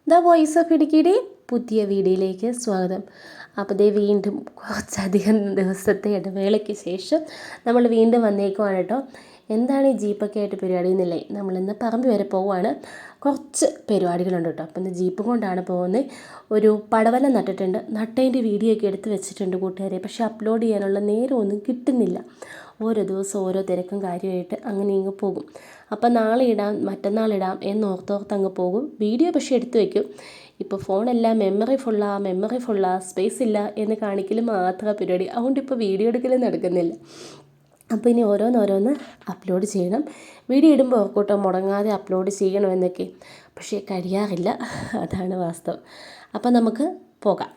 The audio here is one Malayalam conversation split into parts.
ദ വോയിസ് ഓഫ് ഇടുക്കിയുടെ പുതിയ വീഡിയോയിലേക്ക് സ്വാഗതം. അപ്പോൾ ദേ വീണ്ടും കുറച്ചധികം ദിവസത്തെ ഇടവേളയ്ക്ക് ശേഷം നമ്മൾ വീണ്ടും വന്നേക്കുവാണ് കേട്ടോ. എന്താണ് ഈ ജീപ്പൊക്കെ ആയിട്ട് പരിപാടി എന്നില്ലേ, നമ്മളിന്ന് പറമ്പ് വരെ പോവുകയാണ്. കുറച്ച് പരിപാടികളുണ്ട് കേട്ടോ. അപ്പം ഇന്ന് ജീപ്പ് കൊണ്ടാണ് പോകുന്നത്. ഒരു പടവലം നട്ടിട്ടുണ്ട്. നട്ടതിൻ്റെ വീഡിയോ ഒക്കെ എടുത്ത് വെച്ചിട്ടുണ്ട് കൂട്ടുകാരെ. പക്ഷേ അപ്ലോഡ് ചെയ്യാനുള്ള നേരമൊന്നും കിട്ടുന്നില്ല. ഓരോ ദിവസം ഓരോ തിരക്കും കാര്യമായിട്ട് അങ്ങനെ ഇങ്ങ് പോകും. അപ്പം നാളെ ഇടാം മറ്റന്നാളിടാം എന്നോർത്തോർത്ത് അങ്ങ് പോകും. വീഡിയോ പക്ഷേ എടുത്ത് വയ്ക്കും. ഇപ്പോൾ ഫോണെല്ലാം മെമ്മറി ഫുള്ളാ സ്പേസ് ഇല്ല എന്ന് കാണിക്കൽ മാത്രം പരിപാടി. അതുകൊണ്ട് ഇപ്പോൾ വീഡിയോ എടുക്കലും നടക്കുന്നില്ല. അപ്പോൾ ഇനി ഓരോന്നോരോന്ന് അപ്ലോഡ് ചെയ്യണം. വീഡിയോ ഇടുമ്പോൾ ഓർക്കൂട്ടോ മുടങ്ങാതെ അപ്ലോഡ് ചെയ്യണമെന്നൊക്കെ, പക്ഷേ കഴിയാറില്ല. അതാണ് വാസ്തവം. അപ്പം നമുക്ക് പോകാം.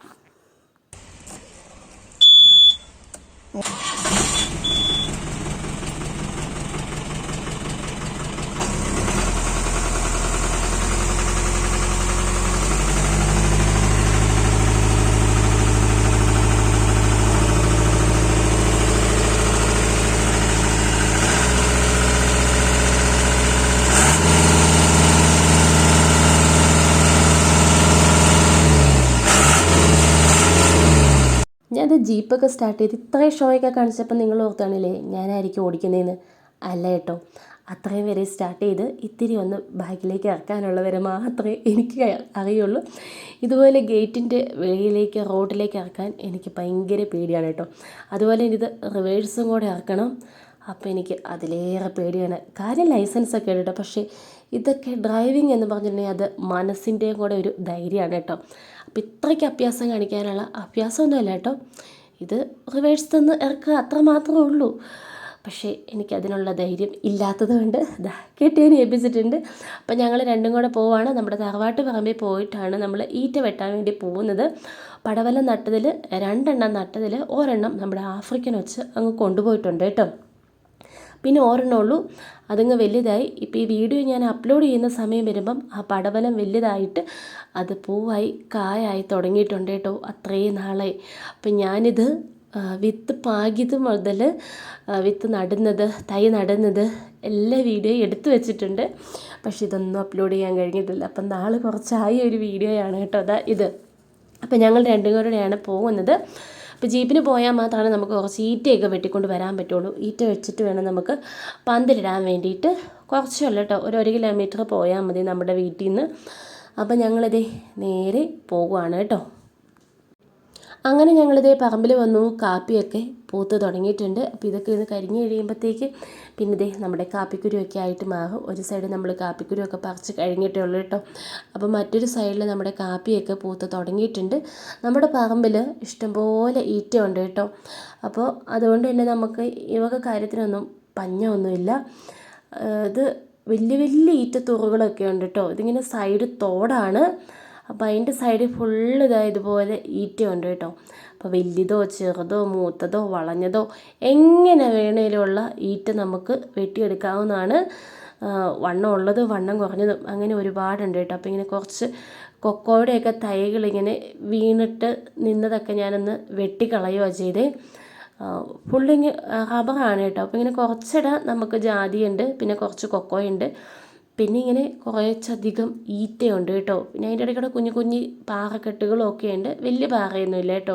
ഞാനത് ജീപ്പൊക്കെ സ്റ്റാർട്ട് ചെയ്ത് ഇത്രയും ഷോയൊക്കെ കാണിച്ചപ്പോൾ നിങ്ങൾ ഓർത്താണില്ലേ ഞാനായിരിക്കും ഓടിക്കുന്നതെന്ന്. അല്ല കേട്ടോ, അത്രയും വരെ സ്റ്റാർട്ട് ചെയ്ത് ഇത്തിരി ഒന്ന് ബാക്കിലേക്ക് ഇറക്കാനുള്ള വരെ മാത്രമേ എനിക്ക് അറിയുള്ളൂ. ഇതുപോലെ ഗേറ്റിൻ്റെ വെളിയിലേക്ക് റോഡിലേക്ക് ഇറക്കാൻ എനിക്ക് ഭയങ്കര പേടിയാണ് കേട്ടോ. അതുപോലെ ഇത് റിവേഴ്സും കൂടെ ഇറക്കണം. അപ്പോൾ എനിക്ക് അതിലേറെ പേടിയാണ്. കാര്യം ലൈസൻസൊക്കെ ഉണ്ട് കേട്ടോ, പക്ഷേ ഇതൊക്കെ ഡ്രൈവിംഗ് എന്ന് പറഞ്ഞിട്ടുണ്ടെങ്കിൽ അത് മനസ്സിൻ്റെയും കൂടെ ഒരു ധൈര്യമാണ് കേട്ടോ. അപ്പോൾ ഇത്രയ്ക്ക് അഭ്യാസം കാണിക്കാനുള്ള അഭ്യാസമൊന്നുമല്ല കേട്ടോ. ഇത് റിവേഴ്സ് തന്ന് ഇറക്കുക അത്ര മാത്രമേ ഉള്ളൂ. പക്ഷേ എനിക്കതിനുള്ള ധൈര്യം ഇല്ലാത്തത് കൊണ്ട് കെട്ടിയതിന് ഏൽപ്പിച്ചിട്ടുണ്ട്. അപ്പോൾ ഞങ്ങൾ രണ്ടും കൂടെ പോവുകയാണ്. നമ്മുടെ തറവാട്ട് പറമ്പിൽ പോയിട്ടാണ് നമ്മൾ ഈറ്റ വെട്ടാൻ വേണ്ടി പോകുന്നത്. പടവലം നട്ടതിൽ 2 എണ്ണം നട്ടതിൽ ഒരെണ്ണം നമ്മുടെ ആഫ്രിക്കൻ വെച്ച് അങ്ങ് കൊണ്ടുപോയിട്ടുണ്ട് കേട്ടോ. പിന്നെ ഒരെണ്ണമുള്ളൂ, അതങ്ങ് വലുതായി. ഇപ്പോൾ ഈ വീഡിയോ ഞാൻ അപ്ലോഡ് ചെയ്യുന്ന സമയം വരുമ്പം ആ പടവലം വലുതായിട്ട് അത് പൂവായി കായായി തുടങ്ങിയിട്ടുണ്ട് കേട്ടോ. അത്രയും നാളായി. അപ്പം ഞാനിത് വിത്ത് പാകിയത് മുതൽ വിത്ത് നടുന്നത് തൈ നടുന്നത് എല്ലാ വീഡിയോയും എടുത്തു വെച്ചിട്ടുണ്ട്. പക്ഷെ ഇതൊന്നും അപ്ലോഡ് ചെയ്യാൻ കഴിഞ്ഞിട്ടില്ല. അപ്പം നാളെ കുറച്ചായി ഒരു വീഡിയോയാണ് കേട്ടോ ഇത്. അപ്പം ഞങ്ങൾ രണ്ടും കൂടെയാണ് പോകുന്നത്. അപ്പോൾ ജീപ്പിന് പോയാൽ മാത്രമാണ് നമുക്ക് കുറച്ച് ഈറ്റയൊക്കെ വെട്ടിക്കൊണ്ട് വരാൻ പറ്റുള്ളൂ. ഈറ്റ വെച്ചിട്ട് വേണം നമുക്ക് പന്തലിടാൻ വേണ്ടിയിട്ട്. കുറച്ചല്ല കേട്ടോ, 1 കിലോമീറ്റർ പോയാൽ മതി നമ്മുടെ വീട്ടിൽ നിന്ന്. അപ്പോൾ ഞങ്ങളിത് നേരെ പോകുവാണ് കേട്ടോ. അങ്ങനെ ഞങ്ങളിതേ പറമ്പിൽ വന്നു. കാപ്പിയൊക്കെ പൂത്ത് തുടങ്ങിയിട്ടുണ്ട്. അപ്പോൾ ഇതൊക്കെ ഇത് കരിഞ്ഞ് കഴിയുമ്പോഴത്തേക്ക് പിന്നെ ഇതേ നമ്മുടെ കാപ്പിക്കുരുവൊക്കെ ആയിട്ട് മാറും. ഒരു സൈഡ് നമ്മൾ കാപ്പിക്കുരുവൊക്കെ പറിച്ച് കഴിഞ്ഞിട്ടേ ഉള്ളൂ കേട്ടോ. അപ്പോൾ മറ്റൊരു സൈഡിൽ നമ്മുടെ കാപ്പിയൊക്കെ പൂത്ത് തുടങ്ങിയിട്ടുണ്ട്. നമ്മുടെ പറമ്പിൽ ഇഷ്ടംപോലെ ഈറ്റ ഉണ്ട് കേട്ടോ. അപ്പോൾ അതുകൊണ്ട് തന്നെ നമുക്ക് ഇവക കാര്യത്തിനൊന്നും പഞ്ഞമൊന്നുമില്ല. ഇത് വലിയ വലിയ ഈറ്റത്തുറുകളൊക്കെ ഉണ്ട് കേട്ടോ. ഇതിങ്ങനെ സൈഡ് തോടാണ്. അപ്പോൾ അതിൻ്റെ സൈഡിൽ ഫുള്ള് ഇതുപോലെ ഈറ്റയുണ്ട് കേട്ടോ. അപ്പോൾ വലിയതോ ചെറുതോ മൂത്തതോ വളഞ്ഞതോ എങ്ങനെ വേണേലുമുള്ള ഈറ്റ നമുക്ക് വെട്ടിയെടുക്കാവുന്നതാണ്. വണ്ണം ഉള്ളതും വണ്ണം കുറഞ്ഞതും അങ്ങനെ ഒരുപാടുണ്ട് കേട്ടോ. അപ്പോൾ ഇങ്ങനെ കുറച്ച് കൊക്കോയുടെയൊക്കെ തൈകളിങ്ങനെ വീണിട്ട് നിന്നതൊക്കെ ഞാനൊന്ന് വെട്ടിക്കളയുകയാണ് ചെയ്തേ. ഫുള്ളിങ് റബ്ബറാണ് കേട്ടോ. അപ്പോൾ ഇങ്ങനെ കുറച്ചിട നമുക്ക് ജാതിയുണ്ട്, പിന്നെ കുറച്ച് കൊക്കോയുണ്ട്, പിന്നെ ഇങ്ങനെ കുറച്ചധികം ഈറ്റയുണ്ട് കേട്ടോ. പിന്നെ അതിൻ്റെ ഇടയ്ക്കൂടെ കുഞ്ഞു പാറക്കെട്ടുകളും ഒക്കെ ഉണ്ട്. വലിയ പാറയൊന്നുമില്ല കേട്ടോ.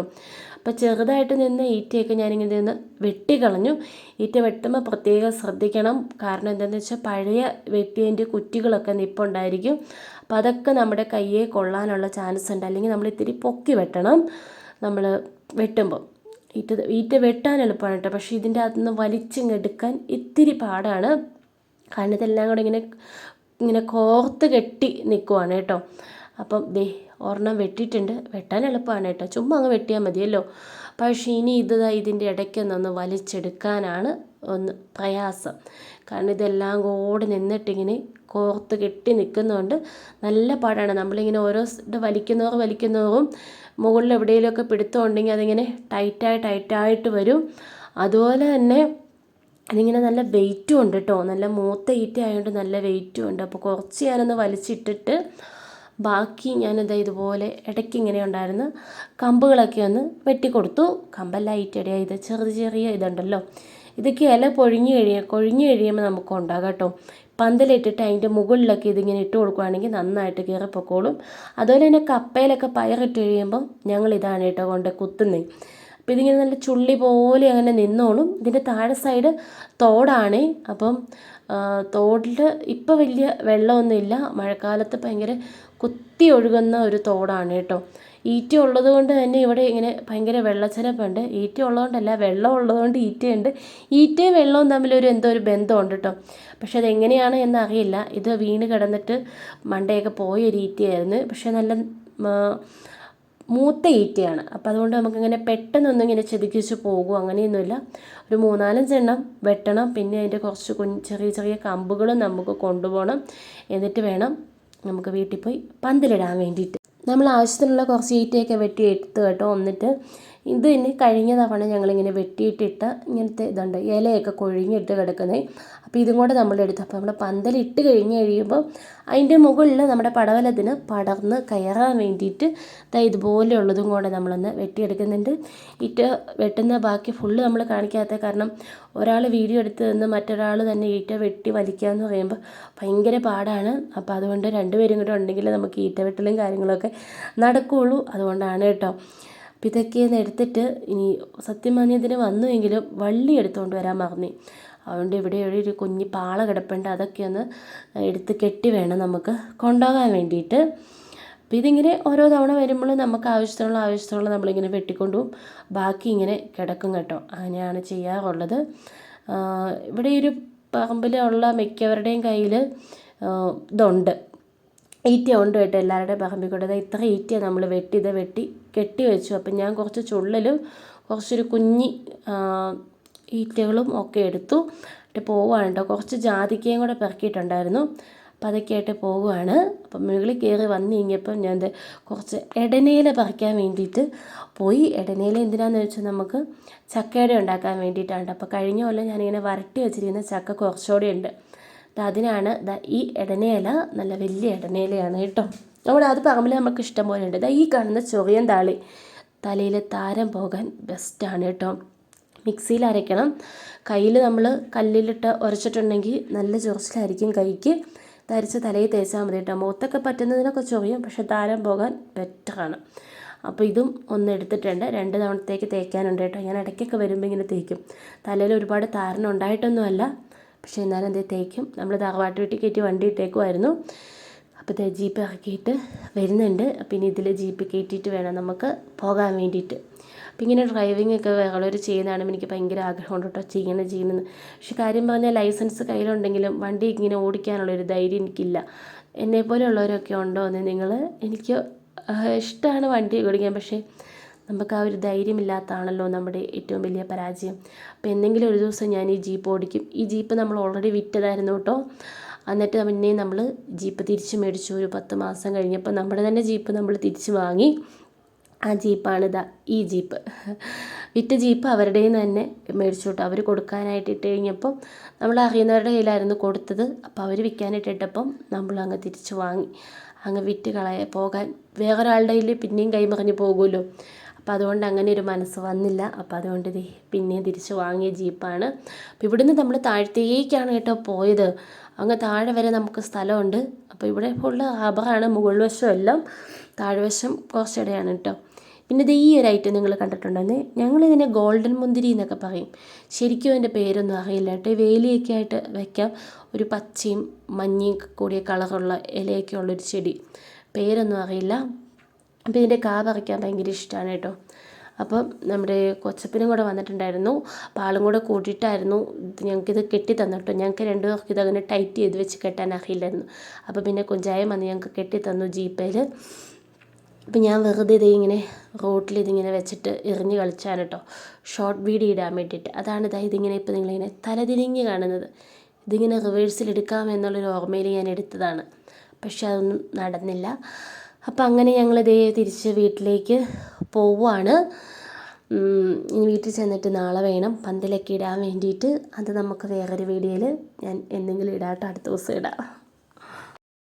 അപ്പോൾ ചെറുതായിട്ട് നിന്ന് ഈറ്റയൊക്കെ ഞാനിങ്ങനെ നിന്ന് വെട്ടിക്കളഞ്ഞു. ഈറ്റ വെട്ടുമ്പോൾ പ്രത്യേകം ശ്രദ്ധിക്കണം. കാരണം എന്താണെന്ന് വെച്ചാൽ പഴയ വെട്ടിയതിൻ്റെ കുറ്റികളൊക്കെ നിപ്പുണ്ടായിരിക്കും. അപ്പോൾ അതൊക്കെ നമ്മുടെ കയ്യെ കൊള്ളാനുള്ള ചാൻസ് ഉണ്ട്. അല്ലെങ്കിൽ നമ്മൾ ഇത്തിരി പൊക്കി വെട്ടണം നമ്മൾ വെട്ടുമ്പോൾ. ഈറ്റ വെട്ടാൻ എളുപ്പമാണ് കേട്ടോ. പക്ഷേ ഇതിൻ്റെ അകത്തുനിന്ന് വലിച്ചിങ്ങെടുക്കാൻ ഇത്തിരി പാടാണ്. കാരണം ഇതെല്ലാം കൂടെ ഇങ്ങനെ കോർത്ത് കെട്ടി നിൽക്കുവാണ് കേട്ടോ. അപ്പം ഒരെണ്ണം വെട്ടിയിട്ടുണ്ട്. വെട്ടാൻ എളുപ്പമാണ് കേട്ടോ, ചുമ്മാ അങ്ങ് വെട്ടിയാൽ മതിയല്ലോ. പക്ഷേ ഇനി ഇതിൻ്റെ ഇടയ്ക്കൊന്നൊന്ന് വലിച്ചെടുക്കാനാണ് ഒന്ന് പ്രയാസം. കാരണം ഇതെല്ലാം കൂടെ നിന്നിട്ടിങ്ങനെ കോർത്ത് കെട്ടി നിൽക്കുന്നതുകൊണ്ട് നല്ല പാടാണ്. നമ്മളിങ്ങനെ ഓരോ വലിക്കുന്നവരും മുകളിൽ എവിടെയെങ്കിലുമൊക്കെ പിടുത്തമുണ്ടെങ്കിൽ അതിങ്ങനെ ടൈറ്റായിട്ട് വരും. അതുപോലെ തന്നെ അതിങ്ങനെ നല്ല വെയിറ്റും ഉണ്ട് കേട്ടോ. നല്ല മൂത്ത ഈറ്റ ആയതുകൊണ്ട് നല്ല വെയിറ്റും ഉണ്ട്. അപ്പോൾ കുറച്ച് ഞാനൊന്ന് വലിച്ചിട്ടിട്ട് ബാക്കി ഞാനിത് ഇതുപോലെ ഇടയ്ക്ക് ഇങ്ങനെ ഉണ്ടായിരുന്ന കമ്പുകളൊക്കെ ഒന്ന് വെട്ടിക്കൊടുത്തു. കമ്പല്ല ഈറ്റയുടെ ഇത് ചെറിയ ഇതുണ്ടല്ലോ, ഇതൊക്കെ ഇല കൊഴിഞ്ഞ് കഴിയുമ്പോൾ നമുക്ക് ഉണ്ടാകാം കേട്ടോ. പന്തലിട്ടിട്ട് അതിൻ്റെ മുകളിലൊക്കെ ഇതിങ്ങനെ ഇട്ട് കൊടുക്കുകയാണെങ്കിൽ നന്നായിട്ട് കയറി പൊക്കോളും. അതുപോലെ തന്നെ കപ്പയിലൊക്കെ പയറിട്ട് കഴിയുമ്പം ഞങ്ങൾ ഇതാണ് കേട്ടോ കൊണ്ട് കുത്തുന്നത്. അപ്പോൾ ഇതിങ്ങനെ നല്ല ചുള്ളി പോലെ അങ്ങനെ നിന്നോളും. ഇതിൻ്റെ താഴെ സൈഡ് തോടാണേ. അപ്പം തോടിൽ ഇപ്പോൾ വലിയ വെള്ളമൊന്നുമില്ല. മഴക്കാലത്ത് ഭയങ്കര കുത്തി ഒഴുകുന്ന ഒരു തോടാണ് കേട്ടോ. ഈറ്റ ഉള്ളത് കൊണ്ട് തന്നെ ഇവിടെ ഇങ്ങനെ ഭയങ്കര വെള്ളച്ചെനപ്പുണ്ട്. ഈറ്റ ഉള്ളതുകൊണ്ടല്ല, വെള്ളം ഉള്ളതുകൊണ്ട് ഈറ്റയുണ്ട്. ഈറ്റയും വെള്ളവും തമ്മിലൊരു എന്തോ ഒരു ബന്ധമുണ്ട് കേട്ടോ. പക്ഷെ അതെങ്ങനെയാണ് എന്നറിയില്ല. ഇത് വീണ് കിടന്നിട്ട് മണ്ടയൊക്കെ പോയൊരു ഈറ്റയായിരുന്നു. പക്ഷെ നല്ല മൂത്ത ഈറ്റയാണ്. അപ്പോൾ അതുകൊണ്ട് നമുക്കിങ്ങനെ പെട്ടെന്നൊന്നും ഇങ്ങനെ ചെതുക്കിച്ച് പോകും അങ്ങനെയൊന്നുമില്ല. ഒരു 3-4 എണ്ണം വെട്ടണം. പിന്നെ അതിൻ്റെ കുറച്ച് ചെറിയ ചെറിയ കമ്പുകളും നമുക്ക് കൊണ്ടുപോകണം. എന്നിട്ട് വേണം നമുക്ക് വീട്ടിൽ പോയി പന്തലിടാൻ വേണ്ടിയിട്ട്. നമ്മൾ ആവശ്യത്തിനുള്ള കുറച്ച് ഈറ്റയൊക്കെ വെട്ടിയെടുത്ത് കേട്ടോ. എന്നിട്ട് ഇത് ഇനി കഴിഞ്ഞ തവണ ഞങ്ങളിങ്ങനെ വെട്ടിയിട്ടിട്ട് ഇങ്ങനത്തെ ഇതുണ്ട്, ഇലയൊക്കെ കൊഴിഞ്ഞിട്ട് കിടക്കുന്നത്. അപ്പോൾ ഇതും കൂടെ നമ്മളെടുത്ത് അപ്പോൾ നമ്മൾ പന്തലിട്ട് കഴിയുമ്പോൾ അതിൻ്റെ മുകളിൽ നമ്മുടെ പടവലത്തിന് പടർന്ന് കയറാൻ വേണ്ടിയിട്ട് ഇതുപോലെയുള്ളതും കൂടെ നമ്മളൊന്ന് വെട്ടിയെടുക്കുന്നുണ്ട്. ഈറ്റ വെട്ടുന്ന ബാക്കി ഫുള്ള് നമ്മൾ കാണിക്കാത്ത കാരണം ഒരാൾ വീഡിയോ എടുത്ത് നിന്ന് മറ്റൊരാൾ തന്നെ ഈറ്റ വെട്ടി വലിക്കുക എന്ന് പറയുമ്പോൾ ഭയങ്കര പാടാണ്. അപ്പോൾ അതുകൊണ്ട് 2 പേരും കൂടെ ഉണ്ടെങ്കിൽ നമുക്ക് ഈറ്റ വെട്ടലും കാര്യങ്ങളൊക്കെ നടക്കുകയുള്ളൂ. അതുകൊണ്ടാണ് കേട്ടോ. അപ്പോൾ ഇതൊക്കെ ഒന്ന് എടുത്തിട്ട് ഇനി സത്യം പറഞ്ഞതിന് വന്നുവെങ്കിലും വള്ളി എടുത്തുകൊണ്ട് വരാൻ മറന്നു. അതുകൊണ്ട് ഇവിടെ ഒരു കുഞ്ഞി പാള കിടപ്പുണ്ട്. അതൊക്കെ ഒന്ന് എടുത്ത് കെട്ടി വേണം നമുക്ക് കൊണ്ടുപോകാൻ വേണ്ടിയിട്ട്. അപ്പോൾ ഇതിങ്ങനെ ഓരോ തവണ വരുമ്പോൾ നമുക്ക് ആവശ്യത്തിനുള്ള നമ്മളിങ്ങനെ വെട്ടിക്കൊണ്ടുപോകും. ബാക്കി ഇങ്ങനെ കിടക്കും കേട്ടോ. അങ്ങനെയാണ് ചെയ്യാറുള്ളത്. ഇവിടെ ഒരു പറമ്പിലുള്ള മിക്കവരുടെയും കയ്യിൽ ഇതുണ്ട്, ഈറ്റ ഉണ്ട് കേട്ടോ. എല്ലാവരുടെയും പറമ്പിൽ കൂടെ ഇത്ര ഈറ്റ നമ്മൾ വെട്ടി കെട്ടി വെച്ചു. അപ്പം ഞാൻ കുറച്ച് ചുള്ളലും കുറച്ചൊരു കുഞ്ഞി ഈറ്റകളും ഒക്കെ എടുത്തു പോവുകയാണ് കേട്ടോ. കുറച്ച് ജാതിക്കയും കൂടെ പെറുക്കിയിട്ടുണ്ടായിരുന്നു. അപ്പോൾ അതൊക്കെ ആയിട്ട് പോവുകയാണ്. അപ്പം മുകളിൽ കയറി വന്നു കഴിഞ്ഞപ്പം ഞാൻ കുറച്ച് ഇടനയില പറിക്കാൻ വേണ്ടിയിട്ട് പോയി. ഇടനയില എന്തിനാണെന്ന് വെച്ചാൽ നമുക്ക് ചക്കയുടെ ഉണ്ടാക്കാൻ വേണ്ടിയിട്ടാണ്. അപ്പോൾ കഴിഞ്ഞ കൊല്ലം ഞാനിങ്ങനെ വരട്ടി വെച്ചിരിക്കുന്ന ചക്ക കുറച്ചുകൂടെ ഉണ്ട്. അതിനാണ് ഈ ഇടനയില, നല്ല വലിയ ഇടനയിലയാണ് കേട്ടോ. നമ്മുടെ അത് പറമ്പിൽ നമുക്ക് ഇഷ്ടം പോലെ ഉണ്ട്. ഈ കാണുന്ന ചൊറിയൻ താളി തലയിൽ താരം പോകാൻ ബെസ്റ്റാണ് കേട്ടോ. മിക്സിയിൽ അരയ്ക്കണം. കയ്യിൽ നമ്മൾ കല്ലിലിട്ട് ഉരച്ചിട്ടുണ്ടെങ്കിൽ നല്ല ചൊറിച്ചിലായിരിക്കും കൈക്ക്. അരച്ച് തലയിൽ തേച്ചാൽ മതി കേട്ടോ. മുഖത്തൊക്കെ പറ്റുന്നതിനൊക്കെ ചൊറിയും, പക്ഷെ താരം പോകാൻ ബെറ്ററാണ്. അപ്പോൾ ഇതും ഒന്ന് എടുത്തിട്ടുണ്ട്. 2 തവണത്തേക്ക് തേക്കാനുണ്ട് കേട്ടോ. ഞാൻ ഇടയ്ക്കൊക്കെ വരുമ്പോൾ ഇങ്ങനെ തേക്കും. തലയിൽ ഒരുപാട് താരൻ ഉണ്ടായിട്ടൊന്നുമല്ല, പക്ഷേ എന്നാലും എന്തേ തേക്കും. നമ്മൾ തറവാട്ട് വീട്ടിൽ കയറ്റി വണ്ടി ഇട്ടേക്കുമായിരുന്നു. അപ്പോൾ ജീപ്പ് ഇറക്കിയിട്ട് വരുന്നുണ്ട്. പിന്നെ ഇതിൽ ജീപ്പ് കയറ്റിയിട്ട് വേണം നമുക്ക് പോകാൻ വേണ്ടിയിട്ട്. അപ്പം ഇങ്ങനെ ഡ്രൈവിംഗ് ഒക്കെ വേറെയുള്ളവർ ചെയ്യുന്നതാണ് എനിക്ക് ഭയങ്കര ആഗ്രഹമുണ്ട് കേട്ടോ, ചെയ്യണമെന്ന്. പക്ഷെ കാര്യം പറഞ്ഞാൽ ലൈസൻസ് കയ്യിലുണ്ടെങ്കിലും വണ്ടി ഇങ്ങനെ ഓടിക്കാനുള്ളൊരു ധൈര്യം എനിക്കില്ല. എന്നെപ്പോലെയുള്ളവരൊക്കെ ഉണ്ടോ എന്ന് എനിക്ക് ഇഷ്ടമാണ് വണ്ടി ഓടിക്കാൻ, പക്ഷേ നമുക്ക് ആ ഒരു ധൈര്യമില്ലാത്തതാണല്ലോ നമ്മുടെ ഏറ്റവും വലിയ പരാജയം. അപ്പോൾ എന്തെങ്കിലും ഒരു ദിവസം ഞാൻ ഈ ജീപ്പ് ഓടിക്കും. ഈ ജീപ്പ് നമ്മൾ ഓൾറെഡി വിറ്റതായിരുന്നു കേട്ടോ. എന്നിട്ട് പിന്നെ നമ്മൾ ജീപ്പ് തിരിച്ച് മേടിച്ചു. ഒരു 10 മാസം കഴിഞ്ഞപ്പോൾ നമ്മുടെ തന്നെ ജീപ്പ് നമ്മൾ തിരിച്ച് വാങ്ങി. ആ ജീപ്പാണ് ഈ ജീപ്പ്. വിറ്റ ജീപ്പ് അവരുടെ തന്നെ മേടിച്ചു കേട്ടോ. അവർ കൊടുക്കാനായിട്ട് ഇട്ട് കഴിഞ്ഞപ്പം നമ്മൾ അറിയുന്നവരുടെ കയ്യിലായിരുന്നു കൊടുത്തത്. അപ്പോൾ അവർ വിൽക്കാനായിട്ട് ഇട്ടപ്പം നമ്മൾ അങ്ങ് തിരിച്ച് വാങ്ങി. അങ്ങ് വിറ്റ് പോകാൻ വേറൊരാളുടെ കയ്യിൽ പിന്നെയും കൈമറിഞ്ഞ് പോകുമല്ലോ. അപ്പോൾ അതുകൊണ്ട് അങ്ങനെ ഒരു മനസ്സ് വന്നില്ല. അപ്പോൾ അതുകൊണ്ട് പിന്നെയും തിരിച്ച് വാങ്ങിയ ജീപ്പാണ്. അപ്പോൾ ഇവിടുന്ന് നമ്മൾ താഴത്തേക്കാണ് കേട്ടോ പോയത്. അങ്ങ് താഴെ വരെ നമുക്ക് സ്ഥലമുണ്ട്. അപ്പോൾ ഇവിടെ ഫുള്ള് റബ്ബറാണ്, മുകൾ വശം എല്ലാം. താഴ്വശം കുറച്ചിടെയാണ് കേട്ടോ. പിന്നെ ഈ ഒരു ഐറ്റം നിങ്ങൾ കണ്ടിട്ടുണ്ടെന്ന്, ഞങ്ങളിതിനെ ഗോൾഡൻ മുന്തിരി എന്നൊക്കെ പറയും. ശരിക്കും അതിൻ്റെ പേരൊന്നും അറിയില്ല കേട്ടോ. വേലിയൊക്കെ ആയിട്ട് വയ്ക്കാം. ഒരു പച്ചയും മഞ്ഞയും കൂടിയ കളറുള്ള ഇലയൊക്കെ ഉള്ളൊരു ചെടി, പേരൊന്നും അറിയില്ല. അപ്പോൾ ഇതിൻ്റെ കാ പറിക്കാൻ ഭയങ്കര ഇഷ്ടമാണ് കേട്ടോ. അപ്പം നമ്മുടെ കൊച്ചപ്പനും കൂടെ വന്നിട്ടുണ്ടായിരുന്നു. അപ്പോൾ ആളും കൂടെ കൂട്ടിയിട്ടായിരുന്നു ഞങ്ങൾക്കിത് കെട്ടി തന്നിട്ടോ. ഞങ്ങൾക്ക് 2 പേർക്ക് ഇതങ്ങനെ ടൈറ്റ് ചെയ്ത് വെച്ച് കെട്ടാൻ അറിയില്ലായിരുന്നു. അപ്പോൾ പിന്നെ കുഞ്ചായം വന്ന് ഞങ്ങൾക്ക് കെട്ടി തന്നു ജീപ്പയിൽ. അപ്പം ഞാൻ വെറുതെ ഇങ്ങനെ റോട്ടിൽ ഇതിങ്ങനെ വെച്ചിട്ട് എറിഞ്ഞ് കളിച്ചാണ് കേട്ടോ, ഷോർട്ട് വീഡിയോ ഇടാൻ വേണ്ടിയിട്ട്. അതാണ് ഇതിങ്ങനെ ഇപ്പോൾ നിങ്ങളിങ്ങനെ തലതിരിഞ്ഞ് കാണുന്നത്. ഇതിങ്ങനെ റിവേഴ്സിൽ എടുക്കാമെന്നുള്ളൊരു ഓർമ്മയിൽ ഞാൻ എടുത്തതാണ്, പക്ഷെ അതൊന്നും നടന്നില്ല. അപ്പം അങ്ങനെ ഞങ്ങളിതേ തിരിച്ച് വീട്ടിലേക്ക് പോവുകയാണ്. ഇനി വീട്ടിൽ ചെന്നിട്ട് നാളെ വേണം പന്തലൊക്കെ ഇടാൻ വേണ്ടിയിട്ട്. അത് നമുക്ക് വേറൊരു വീഡിയോയിൽ ഞാൻ എന്തെങ്കിലും ഇടാട്ടോ, അടുത്ത ദിവസം ഇടാം.